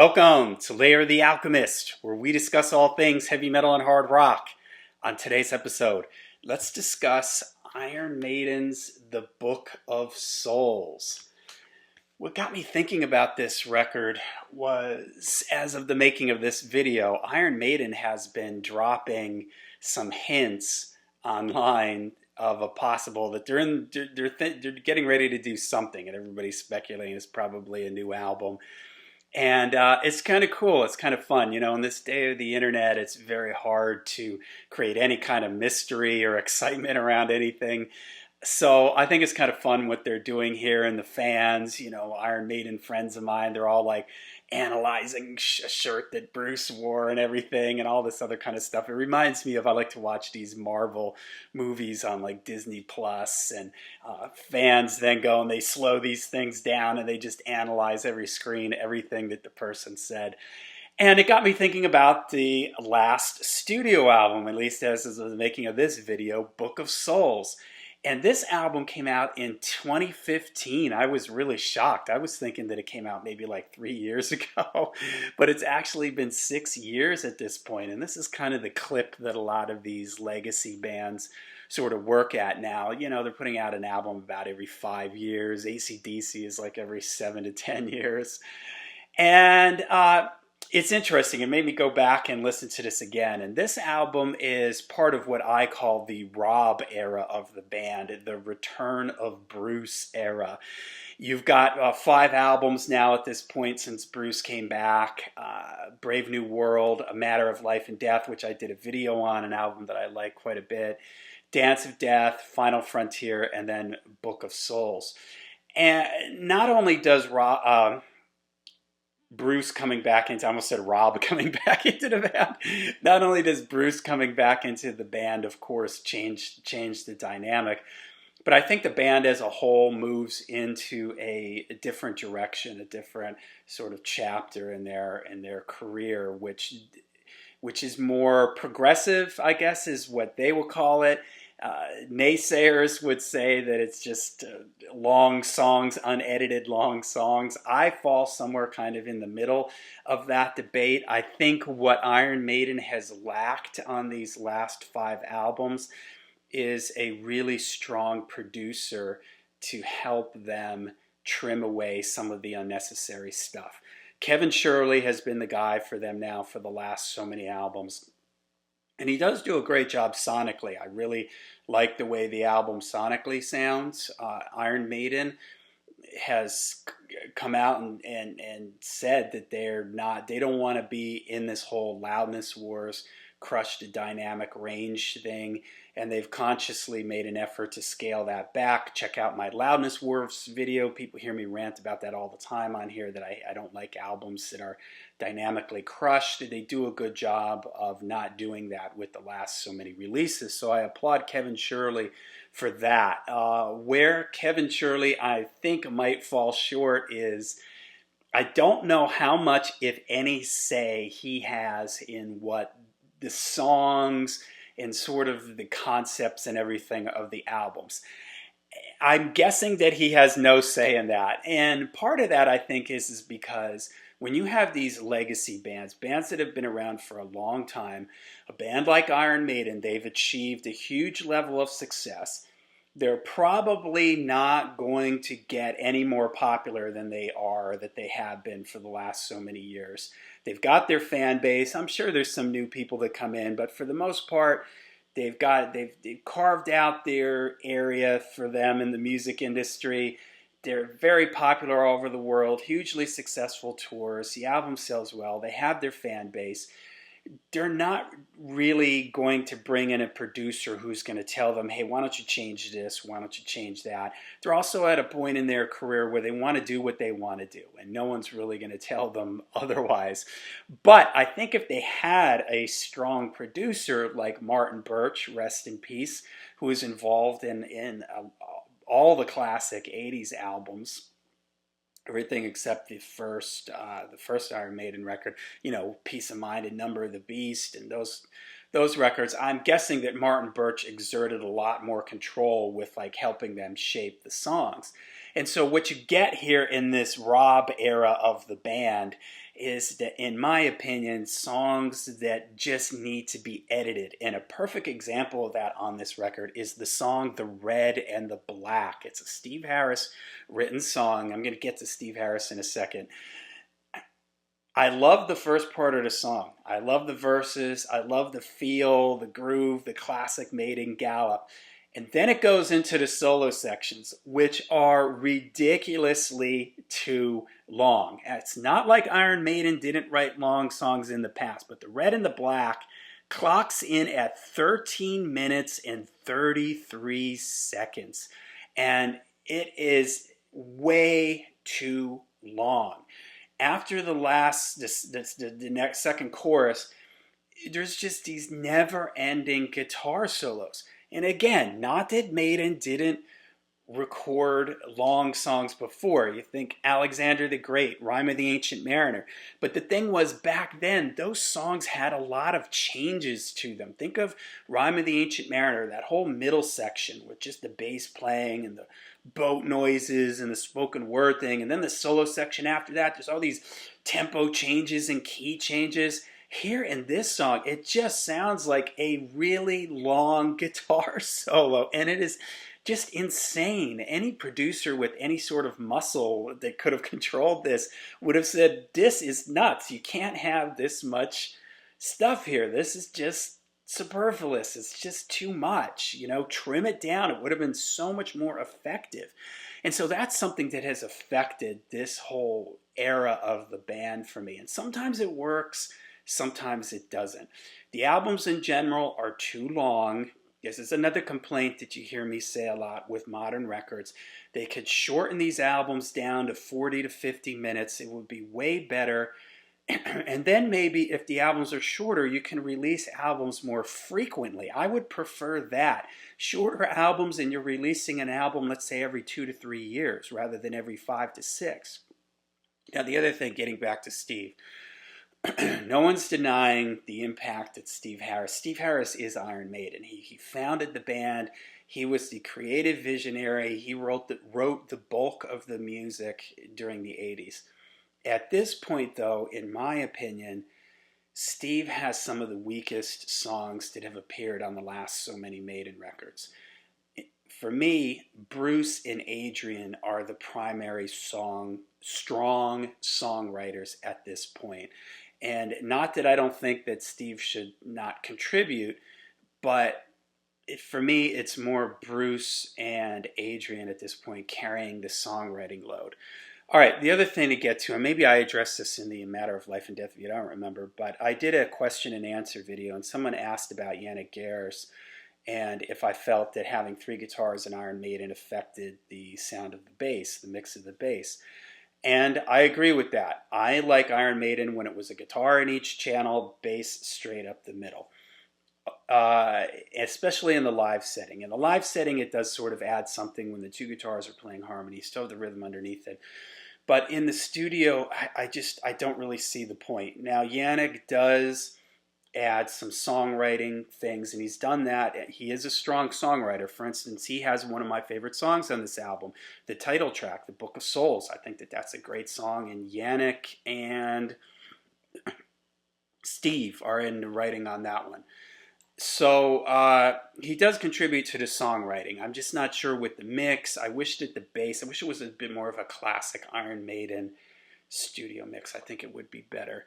Welcome to Lair the Alchemist, where we discuss all things heavy metal and hard rock. On today's episode, let's discuss Iron Maiden's The Book of Souls. What got me thinking about this record was, as of the making of this video, Iron Maiden has been dropping some hints online of a possible that they're getting ready to do something, and everybody's speculating it's probably a new album. And it's kind of cool. It's kind of fun. You know, in this day of the internet, it's very hard to create any kind of mystery or excitement around anything. So I think it's kind of fun what they're doing here. And the fans, you know, Iron Maiden friends of mine, they're all like analyzing a shirt that Bruce wore and everything and all this other kind of stuff. It reminds me of, I like to watch these Marvel movies on like Disney Plus, and fans then go and they slow these things down and they just analyze every screen, everything that the person said. And it got me thinking about the last studio album, at least as of the making of this video, Book of Souls. And this album came out in 2015. I was really shocked. I was thinking that it came out maybe like 3 years ago, but it's actually been 6 years at this point. And this is kind of the clip that a lot of these legacy bands sort of work at now. You know, they're putting out an album about every 5 years. AC/DC is like every 7 to 10 years. And it's interesting. It made me go back and listen to this again. And this album is part of what I call the Rob era of the band, the Return of Bruce era. You've got 5 albums now at this point since Bruce came back. Brave New World, A Matter of Life and Death, which I did a video on, an album that I like quite a bit. Dance of Death, Final Frontier, and then Book of Souls. And not only does Bruce coming back into, I almost said Rob coming back into the band. Not only does Bruce coming back into the band, of course, change the dynamic, but I think the band as a whole moves into a different direction, a different sort of chapter in their career, which is more progressive, I guess, is what they will call it. Naysayers would say that it's just long songs, unedited long songs. I fall somewhere kind of in the middle of that debate. I think what Iron Maiden has lacked on these last 5 albums is a really strong producer to help them trim away some of the unnecessary stuff. Kevin Shirley has been the guy for them now for the last so many albums. And he does do a great job sonically. I really like the way the album sonically sounds. Iron Maiden has come out and said that they don't want to be in this whole loudness wars, crushed dynamic range thing, and they've consciously made an effort to scale that back. Check out my Loudness Wars video. People hear me rant about that all the time on here, that I don't like albums that are dynamically crushed. They do a good job of not doing that with the last so many releases. So I applaud Kevin Shirley for that. Where Kevin Shirley, I think, might fall short is, I don't know how much, if any, say he has in what the songs and sort of the concepts and everything of the albums. I'm guessing that he has no say in that. And part of that, I think, is because when you have these legacy bands that have been around for a long time, a band like Iron Maiden, they've achieved a huge level of success. They're probably not going to get any more popular than that they have been for the last so many years. They've got their fan base. I'm sure there's some new people that come in, but for the most part, they've carved out their area for them in the music industry. They're very popular all over the world, hugely successful tours. The album sells well. They have their fan base. They're not really going to bring in a producer who's going to tell them, hey, why don't you change this? Why don't you change that? They're also at a point in their career where they want to do what they want to do, and no one's really going to tell them otherwise. But I think if they had a strong producer like Martin Birch, rest in peace, who is involved in all the classic 80s albums, everything except the first Iron Maiden record, you know, Peace of Mind and Number of the Beast, and those records. I'm guessing that Martin Birch exerted a lot more control with like helping them shape the songs. And so what you get here in this Rob era of the band is that, in my opinion, songs that just need to be edited. And a perfect example of that on this record is the song The Red and the Black. It's a Steve Harris written song. I'm going to get to Steve Harris in a second. I love the first part of the song. I love the verses. I love the feel, the groove, the classic Maiden gallop. And then it goes into the solo sections, which are ridiculously too long. It's not like Iron Maiden didn't write long songs in the past, but The Red and the Black clocks in at 13 minutes and 33 seconds. And it is way too long. After the next second chorus, there's just these never-ending guitar solos. And again, not that Maiden didn't record long songs before. You think Alexander the Great, Rime of the Ancient Mariner. But the thing was, back then, those songs had a lot of changes to them. Think of Rime of the Ancient Mariner, that whole middle section with just the bass playing and the boat noises and the spoken word thing. And then the solo section after that, there's all these tempo changes and key changes. Here in this song, it just sounds like a really long guitar solo, and it is just insane. Any producer with any sort of muscle that could have controlled this would have said, this is nuts. You can't have this much stuff here. This is just superfluous. It's just too much. You know, trim it down. It would have been so much more effective. And so that's something that has affected this whole era of the band for me. And sometimes it works, sometimes it doesn't. The albums in general are too long. This is another complaint that you hear me say a lot with modern records. They could shorten these albums down to 40 to 50 minutes. It would be way better. And then maybe if the albums are shorter, you can release albums more frequently. I would prefer that. Shorter albums, and you're releasing an album, let's say, every 2 to 3 years rather than every 5 to 6. Now, the other thing, getting back to Steve, no one's denying the impact that Steve Harris is Iron Maiden. He founded the band. He was the creative visionary. He wrote the bulk of the music during the 80s. At this point, though, in my opinion, Steve has some of the weakest songs that have appeared on the last so many Maiden records. For me, Bruce and Adrian are the primary strong songwriters at this point. And not that I don't think that Steve should not contribute, but for me, it's more Bruce and Adrian at this point carrying the songwriting load. All right, the other thing to get to, and maybe I addressed this in the Matter of Life and Death, if you don't remember, but I did a question and answer video, and someone asked about Yannick Gers and if I felt that having 3 guitars in Iron Maiden affected the sound of the bass, the mix of the bass. And I agree with that. I like Iron Maiden when it was a guitar in each channel, bass straight up the middle. Especially in the live setting. In the live setting, it does sort of add something when the 2 guitars are playing harmony, still have the rhythm underneath it. But in the studio, I don't really see the point. Now, Yannick does add some songwriting things, and he's done that. He is a strong songwriter. For instance, he has one of my favorite songs on this album, the title track, The Book of Souls. I think that that's a great song, and Yannick and Steve are in the writing on that one. So he does contribute to the songwriting. I'm just not sure with the mix. I wish that the bass, I wish it was a bit more of a classic Iron Maiden studio mix. I think it would be better.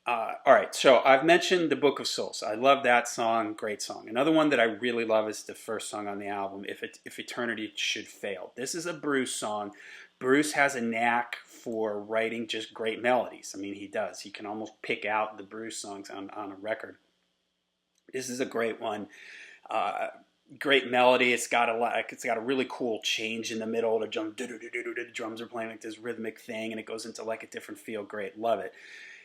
All right, so I've mentioned The Book of Souls. I love that song, great song. Another one that I really love is the first song on the album, If Eternity Should Fail. This is a Bruce song. Bruce has a knack for writing just great melodies. I mean, he does. He can almost pick out the Bruce songs on a record. This is a great one. Great melody. It's got a really cool change in the middle. The drums are playing like this rhythmic thing, and it goes into like a different feel. Great, love it.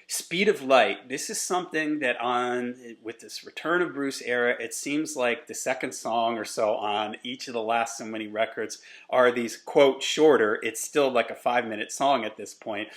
Speed of Light. This is something that with this Return of Bruce era, it seems like the second song or so on each of the last so many records are these, quote, shorter. It's still like a 5-minute song at this point.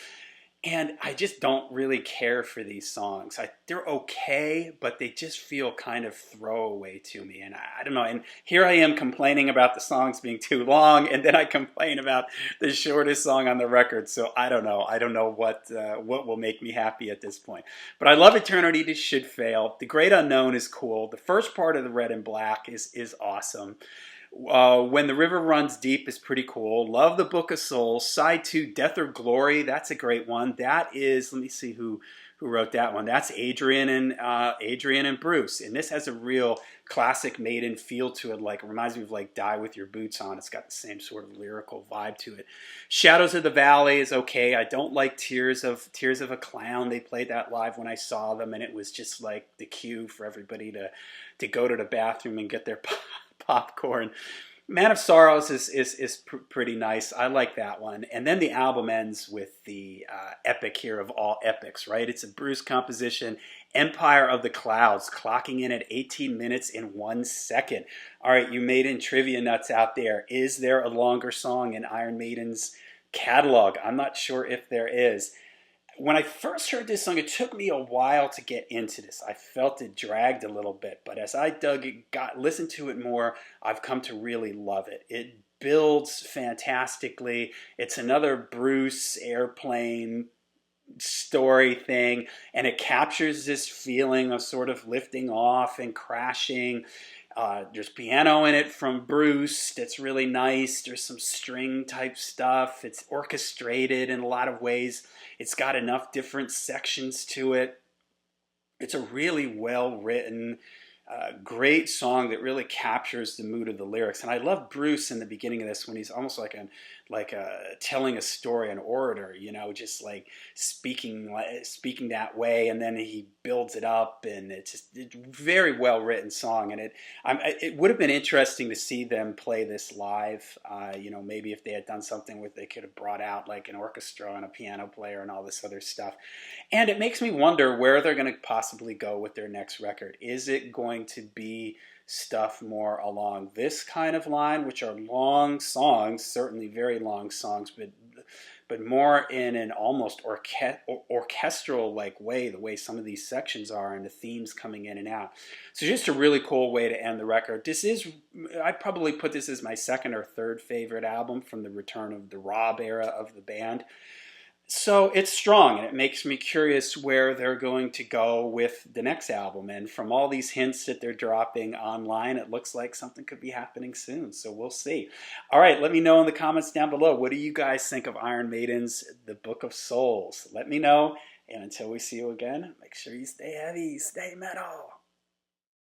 And I just don't really care for these songs. They're okay, but they just feel kind of throwaway to me. And I don't know. And here I am complaining about the songs being too long, and then I complain about the shortest song on the record. So I don't know. I don't know what will make me happy at this point. But I love Eternity Should Fail. The Great Unknown is cool. The first part of the Red and Black is awesome. When the River Runs Deep is pretty cool. Love the Book of Souls. Side 2, Death or Glory. That's a great one. That is, let me see who wrote that one. That's Adrian and Bruce. And this has a real classic Maiden feel to it. Like, it reminds me of like Die With Your Boots On. It's got the same sort of lyrical vibe to it. Shadows of the Valley is okay. I don't like Tears of a Clown. They played that live when I saw them, and it was just like the cue for everybody to go to the bathroom and get their popcorn. Man of Sorrows is pretty nice. I like that one. And then the album ends with the epic here of all epics, right? It's a Bruce composition, Empire of the Clouds, clocking in at 18 minutes in 1 second. All right, you Maiden trivia nuts out there. Is there a longer song in Iron Maiden's catalog? I'm not sure if there is. When I first heard this song, it took me a while to get into this. I felt it dragged a little bit, but as I listened to it more, I've come to really love it. It builds fantastically. It's another Bruce airplane story thing, and it captures this feeling of sort of lifting off and crashing. There's piano in it from Bruce that's really nice. There's some string type stuff. It's orchestrated in a lot of ways. It's got enough different sections to it. It's a really well written, great song that really captures the mood of the lyrics. And I love Bruce in the beginning of this when he's almost like telling a story, an orator, you know, just like speaking that way, and then he builds it up, and it's a very well written song. And it would have been interesting to see them play this live. You know, maybe if they had done something where they could have brought out like an orchestra and a piano player and all this other stuff. And it makes me wonder where they're going to possibly go with their next record. Is it going to be stuff more along this kind of line, which are long songs, certainly very long songs, but more in an almost orchestral like way, the way some of these sections are and the themes coming in and out. So just a really cool way to end the record. I'd probably put this as my second or third favorite album from the return of the Rob era of the band. So it's strong, and it makes me curious where they're going to go with the next album. And from all these hints that they're dropping online, it looks like something could be happening soon. So we'll see. All right, let me know in the comments down below. What do you guys think of Iron Maiden's The Book of Souls? Let me know. And until we see you again, make sure you stay heavy, stay metal.